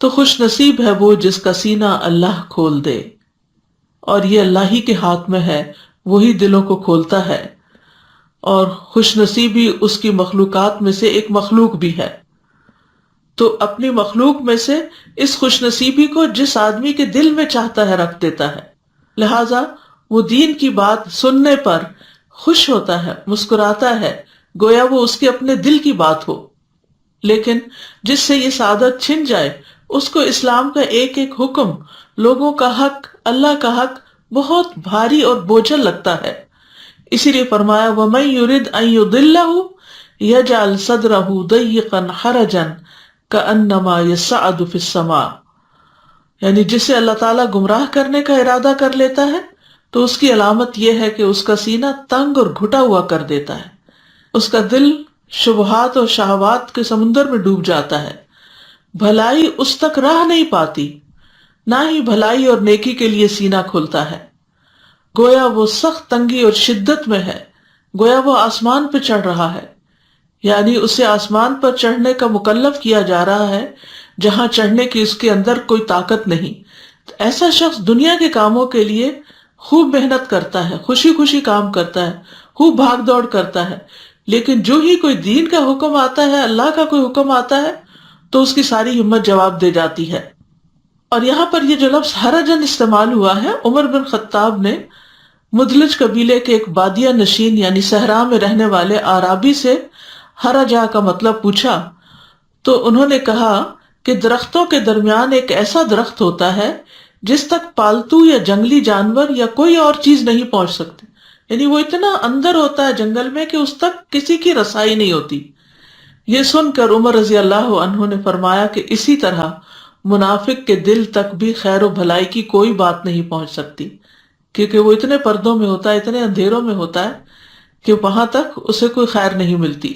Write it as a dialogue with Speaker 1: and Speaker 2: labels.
Speaker 1: تو خوش نصیب ہے وہ جس کا سینہ اللہ کھول دے، اور یہ اللہ ہی کے ہاتھ میں ہے، وہی دلوں کو کھولتا ہے، اور خوش نصیبی اس کی مخلوقات میں سے ایک مخلوق بھی ہے۔ تو اپنی مخلوق میں سے اس خوش نصیبی کو جس آدمی کے دل میں چاہتا ہے رکھ دیتا ہے، لہذا وہ دین کی بات سننے پر خوش ہوتا ہے، مسکراتا ہے، گویا وہ اس کے اپنے دل کی بات ہو۔ لیکن جس سے یہ سعادت چھن جائے، اس کو اسلام کا ایک ایک حکم، لوگوں کا حق، اللہ کا حق بہت بھاری اور بوجھل لگتا ہے۔ اسی لیے فرمایا وَمَن يُرِدْ أَن يُضِلَّهُ يَجْعَلْ صَدْرَهُ ضَيِّقًا حَرَجًا كَأَنَّمَا يَصَّعَّدُ فِي السَّمَاءِ، یعنی جسے اللہ تعالیٰ گمراہ کرنے کا ارادہ کر لیتا ہے تو اس کی علامت یہ ہے کہ اس کا سینہ تنگ اور گھٹا ہوا کر دیتا ہے، اس کا دل شبہات اور شہوات کے سمندر میں ڈوب جاتا ہے، بھلائی اس تک راہ نہیں پاتی، نہ ہی بھلائی اور نیکی کے لیے سینہ کھلتا ہے، گویا وہ سخت تنگی اور شدت میں ہے، گویا وہ آسمان پہ چڑھ رہا ہے، یعنی اسے آسمان پر چڑھنے کا مکلف کیا جا رہا ہے جہاں چڑھنے کی اس کے اندر کوئی طاقت نہیں۔ ایسا شخص دنیا کے کاموں کے لیے خوب محنت کرتا ہے، خوشی خوشی کام کرتا ہے، خوب بھاگ دوڑ کرتا ہے، لیکن جو ہی کوئی دین کا حکم آتا ہے، اللہ کا کوئی حکم آتا ہے، تو اس کی ساری ہمت جواب دے جاتی ہے۔ اور یہاں پر یہ جو لفظ حرجن استعمال ہوا ہے، عمر بن خطاب نے مدلج قبیلے کے ایک بادیہ نشین یعنی صحرا میں رہنے والے اعرابی سے حرجہ کا مطلب پوچھا، تو انہوں نے کہا کہ درختوں کے درمیان ایک ایسا درخت ہوتا ہے جس تک پالتو یا جنگلی جانور یا کوئی اور چیز نہیں پہنچ سکتے، یعنی وہ اتنا اندر ہوتا ہے جنگل میں کہ اس تک کسی کی رسائی نہیں ہوتی۔ یہ سن کر عمر رضی اللہ عنہ نے فرمایا کہ اسی طرح منافق کے دل تک بھی خیر و بھلائی کی کوئی بات نہیں پہنچ سکتی، کیونکہ وہ اتنے پردوں میں ہوتا ہے، اتنے اندھیروں میں ہوتا ہے کہ وہاں تک اسے کوئی خیر نہیں ملتی۔